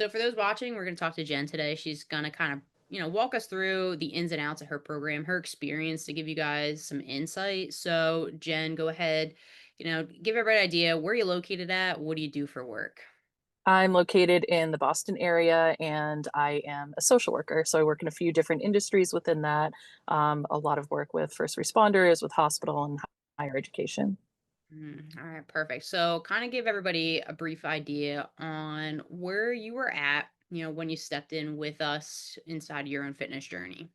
So for those watching, we're going to talk to Jen today. She's going to kind of, walk us through the ins and outs of her program, her experience to give you guys some insight. So Jen, go ahead, give everybody an idea where you're located at. What do you do for work? I'm located in the Boston area and I am a social worker. So I work in a few different industries within that. A lot of work with first responders, with hospital and higher education. All right, perfect. So kind of give everybody a brief idea on where you were at, when you stepped in with us inside your own fitness journey.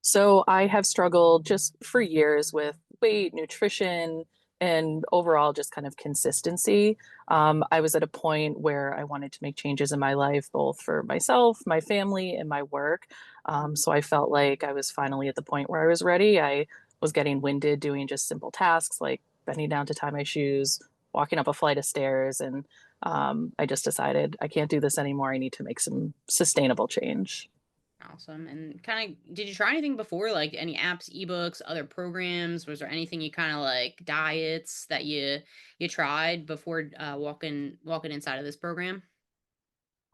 So I have struggled just for years with weight, nutrition, and overall just kind of consistency. I was at a point where I wanted to make changes in my life, both for myself, my family, and my work. So I felt like I was finally at the point where I was ready. I was getting winded doing just simple tasks like bending down to tie my shoes, walking up a flight of stairs, and I just decided I can't do this anymore. I need to make some sustainable change. Awesome. And kind of, did you try anything before, like any apps, ebooks, other programs? Was there anything you kind of like diets that you tried before walking inside of this program?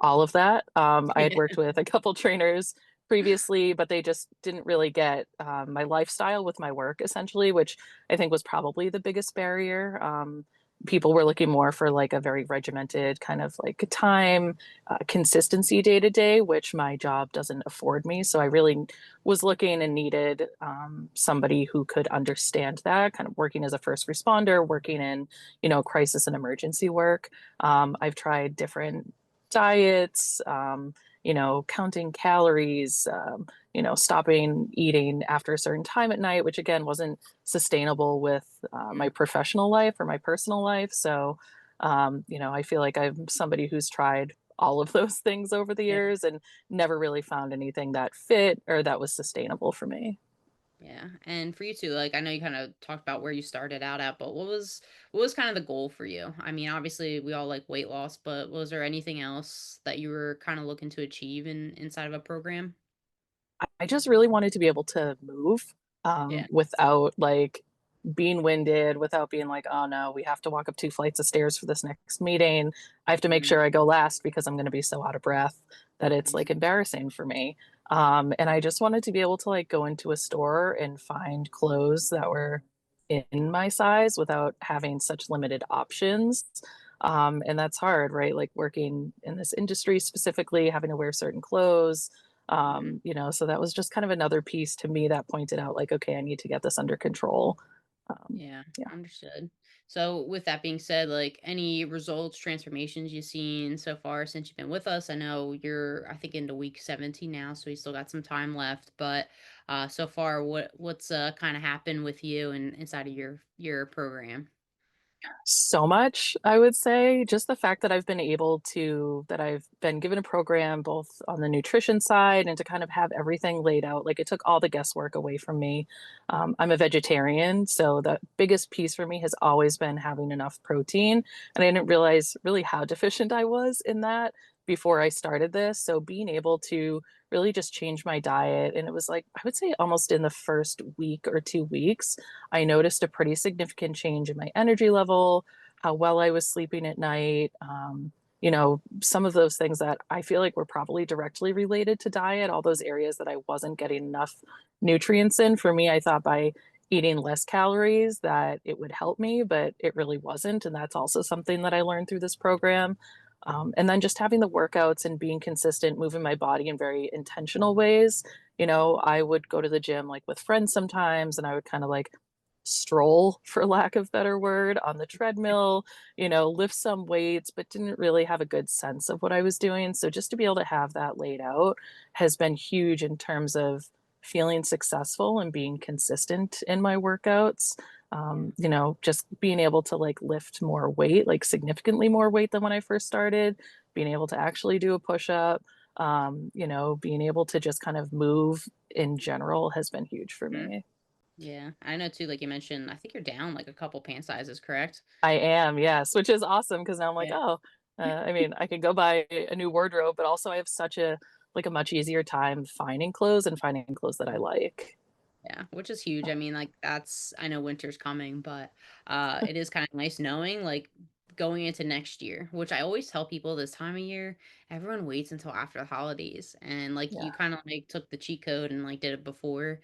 All of that. I had worked with a couple trainers previously, but they just didn't really get my lifestyle with my work, essentially, which I think was probably the biggest barrier. People were looking more for like a very regimented kind of like time, consistency day to day, which my job doesn't afford me. So I really was looking and needed somebody who could understand that, kind of working as a first responder, working in, crisis and emergency work. I've tried different diets, counting calories, stopping eating after a certain time at night, which again wasn't sustainable with my Mm, professional life or my personal life. So, I feel like I'm somebody who's tried all of those things over the yeah. years and never really found anything that fit or that was sustainable for me. Yeah. And for you too, like I know you kind of talked about where you started out at, but what was kind of the goal for you? I mean, obviously we all like weight loss, but was there anything else that you were kind of looking to achieve inside of a program? I just really wanted to be able to move Yeah. without like being winded, without being like, oh no, we have to walk up 2 flights of stairs for this next meeting. I have to make Mm, sure I go last because I'm going to be so out of breath that it's mm, like embarrassing for me. And I just wanted to be able to like go into a store and find clothes that were in my size without having such limited options. And that's hard, right? Like working in this industry specifically, having to wear certain clothes, mm. so that was just kind of another piece to me that pointed out like, okay, I need to get this under control. Yeah, Yeah. understood. So with that being said, like any results, transformations you've seen so far since you've been with us? I know you're I think into week 17 now, so you still got some time left, but so far what's kind of happened with you and inside of your program? So much, I would say. Just the fact that that I've been given a program both on the nutrition side and to kind of have everything laid out. Like it took all the guesswork away from me. I'm a vegetarian, so the biggest piece for me has always been having enough protein. And I didn't realize really how deficient I was in that before I started this. So being able to really just change my diet, and it was like, I would say almost in the first week or 2 weeks I noticed a pretty significant change in my energy level, how well I was sleeping at night. Some of those things that I feel like were probably directly related to diet, all those areas that I wasn't getting enough nutrients in. For me, I thought by eating less calories that it would help me, but it really wasn't. And that's also something that I learned through this program. And then just having the workouts and being consistent, moving my body in very intentional ways. I would go to the gym like with friends sometimes, and I would kind of like stroll, for lack of better word, on the treadmill, lift some weights, but didn't really have a good sense of what I was doing. So just to be able to have that laid out has been huge in terms of feeling successful and being consistent in my workouts. Yeah. Just being able to like lift more weight, like significantly more weight than when I first started, being able to actually do a push up, being able to just kind of move in general has been huge for Mhm. me. Yeah. I know too, like you mentioned, I think you're down like a couple pant sizes, correct? I am, yes, which is awesome because now I'm like, Yeah. oh, I mean, I could go buy a new wardrobe, but also I have such a much easier time finding clothes and finding clothes that I like. Yeah, which is huge. I mean, like that's I know winter's coming, but it is kind of nice knowing like going into next year, which I always tell people this time of year, everyone waits until after the holidays. And like Yeah, you kind of like took the cheat code and like did it before,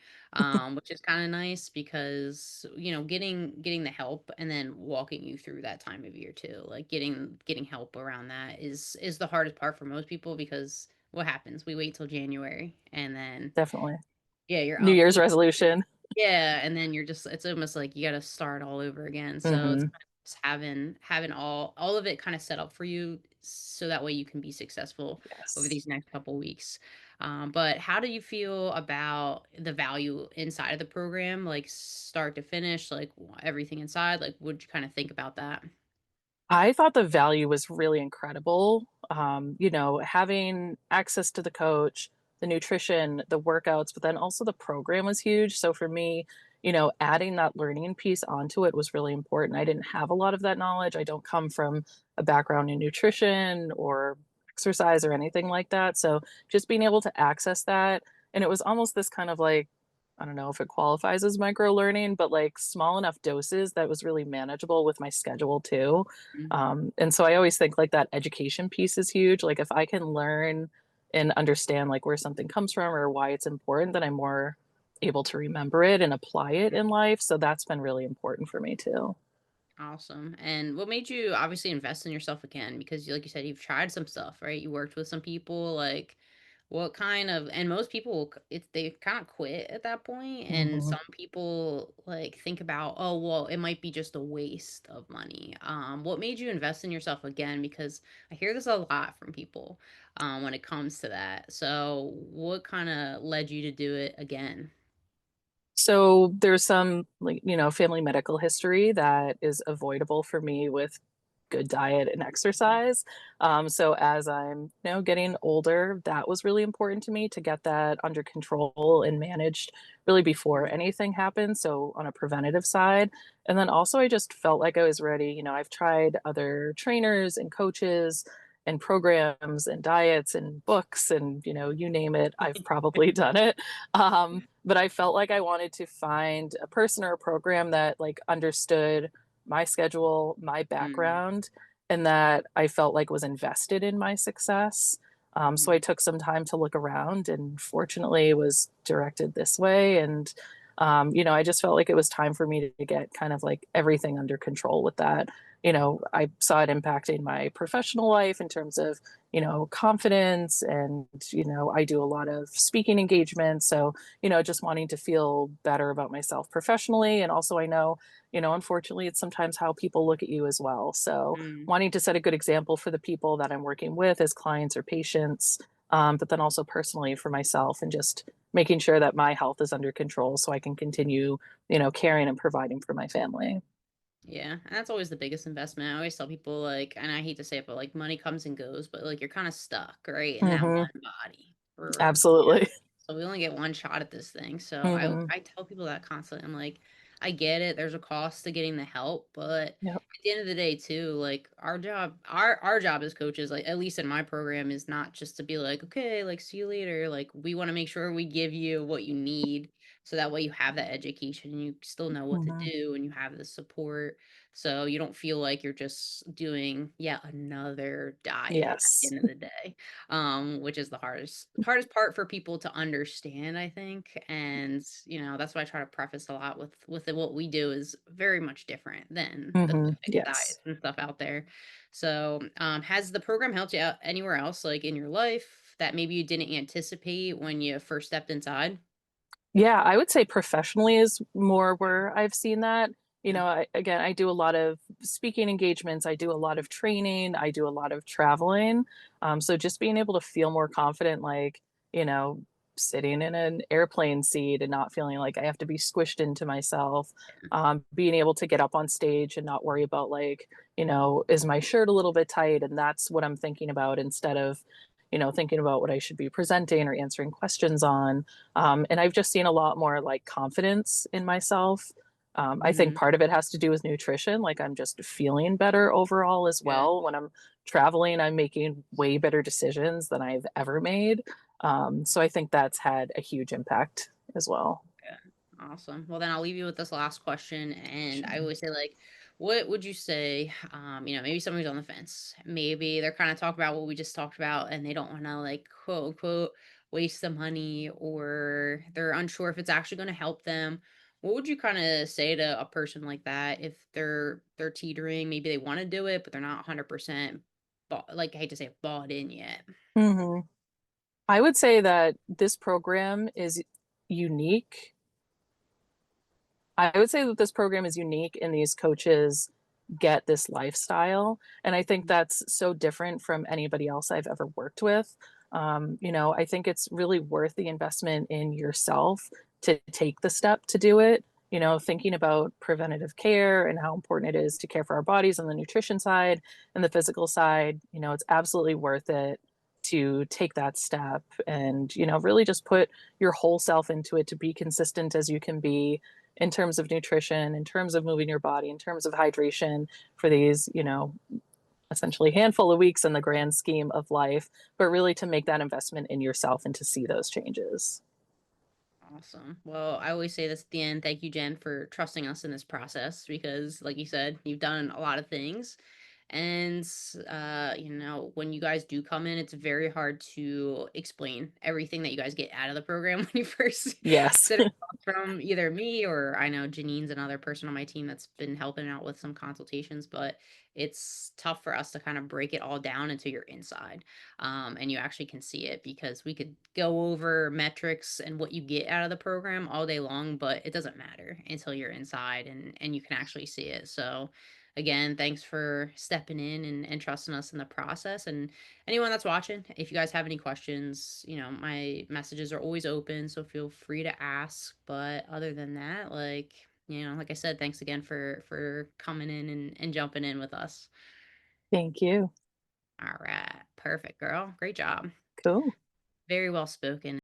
which is kind of nice because getting the help and then walking you through that time of year too. Like getting help around that is the hardest part for most people because what happens? We wait till January and then definitely. yeah, you're New up. Year's resolution. Yeah, and then you're just it's almost like you gotta start all over again, so it's Hmm. kind of just having all of it kinda set up for you so that way you can be successful over Yes. these next couple weeks. But how do you feel about the value inside of the program, like, start to finish, like, everything inside? Like, what'd you kinda think about that? I thought the value was really incredible. Having access to the coach, the nutrition, the workouts, but then also the program was huge. So for me, adding that learning piece onto it was really important. I didn't have a lot of that knowledge. I don't come from a background in nutrition or exercise or anything like that. So just being able to access that, and it was almost this kind of like, I don't know if it qualifies as micro learning, but like small enough doses that was really manageable with my schedule too. Mm, And so I always think like that education piece is huge. Like if I can learn and understand like where something comes from or why it's important, then I'm more able to remember it and apply it in life. So that's been really important for me too. awesome, and what made you obviously invest in yourself again? Because like you said, you've tried some stuff, right? You worked with some people, like what kind of and most people it's they kind of quit at that point, and Hmm. some people like think about, oh well, it might be just a waste of money. What made you invest in yourself again? Because I hear this a lot from people when it comes to that. So what kind of led you to do it again? So there's some like, family medical history that is avoidable for me with good diet and exercise. So as I'm, getting older, that was really important to me to get that under control and managed really before anything happened. So on a preventative side. And then also I just felt like I was ready. I've tried other trainers and coaches and programs and diets and books and, you name it, I've probably done it. But I felt like I wanted to find a person or a program that like understood my schedule, my Mm, background, and that I felt like was invested in my success. So I mhm. took some time to look around and fortunately was directed this way. And, I just felt like it was time for me to get kind of like everything under control with that. I saw it impacting my professional life in terms of, confidence and, I do a lot of speaking engagements. So, just wanting to feel better about myself professionally. And also, I know, unfortunately, it's sometimes how people look at you as well. So, Mm. wanting to set a good example for the people that I'm working with as clients or patients, but then also personally for myself and just making sure that my health is under control so I can continue, caring and providing for my family. Yeah, and that's always the biggest investment. I always tell people like, and I hate to say it, but like money comes and goes, but like you're kind of stuck, right, in that Hmm. one body for Absolutely. so we only get one shot at this thing. So I Hmm. I tell people that constantly. I'm like, I get it. There's a cost to getting the help, but at Yep. the end of the day, too, like our job as coaches, like at least in my program, is not just to be like, okay, like see you later. Like we want to make sure we give you what you need, so that way you have that education and you still know what to Hmm. do and you have the support, so you don't feel like you're just doing yet another diet at the Yes. end of the day, which is the hardest part for people to understand, I think. And that's why I try to preface a lot with what we do is very much different than the Hmm. fixed Yes. diets and stuff out there. So, has the program helped you out anywhere else, like in your life, that maybe you didn't anticipate when you first stepped inside? Yeah, I would say professionally is more where I've seen that. Yeah. Again, I do a lot of speaking engagements, I do a lot of training, I do a lot of traveling. So just being able to feel more confident, like, you know, sitting in an airplane seat and not feeling like I have to be squished into myself, being able to get up on stage and not worry about, like, is my shirt a little bit tight? And that's what I'm thinking about instead of, thinking about what I should be presenting or answering questions on. And I've just seen a lot more like confidence in myself. I think Mhm. part of it has to do with nutrition. Like I'm just feeling better overall as Good. well. When I'm traveling, I'm making way better decisions than I've ever made. So I think that's had a huge impact as well. Yeah. Awesome. Well, then I'll leave you with this last question. And I Sure. always say, like, What would you say, maybe somebody's on the fence. Maybe they're kind of talking about what we just talked about and they don't want to like quote unquote waste the money or they're unsure if it's actually going to help them. What would you kind of say to a person like that if they're teetering, maybe they want to do it but they're not 100% like I hate to say it, bought in yet. Hmm. I would say that this program is unique. I would say that this program is unique and these coaches get this lifestyle. And I think that's so different from anybody else I've ever worked with. I think it's really worth the investment in yourself to take the step to do it. Thinking about preventative care and how important it is to care for our bodies on the nutrition side and the physical side, it's absolutely worth it to take that step and, really just put your whole self into it to be consistent as you can be in terms of nutrition, in terms of moving your body, in terms of hydration for these, essentially handful of weeks in the grand scheme of life, but really to make that investment in yourself and to see those changes. Awesome. Well, I always say this at the end. Thank you, Jen, for trusting us in this process because, like you said, you've done a lot of things. And, when you guys do come in, it's very hard to explain everything that you guys get out of the program when you first Yes. sit across from either me or I know Janine's another person on my team that's been helping out with some consultations, but it's tough for us to kind of break it all down until you're inside and you actually can see it because we could go over metrics and what you get out of the program all day long, but it doesn't matter until you're inside and you can actually see it. So again, thanks for stepping in and trusting us in the process. And anyone that's watching, if you guys have any questions, my messages are always open, so feel free to ask. But other than that, like I said, thanks again for coming in and jumping in with us. Thank you. All right. Perfect, girl. Great job. Cool. Very well spoken.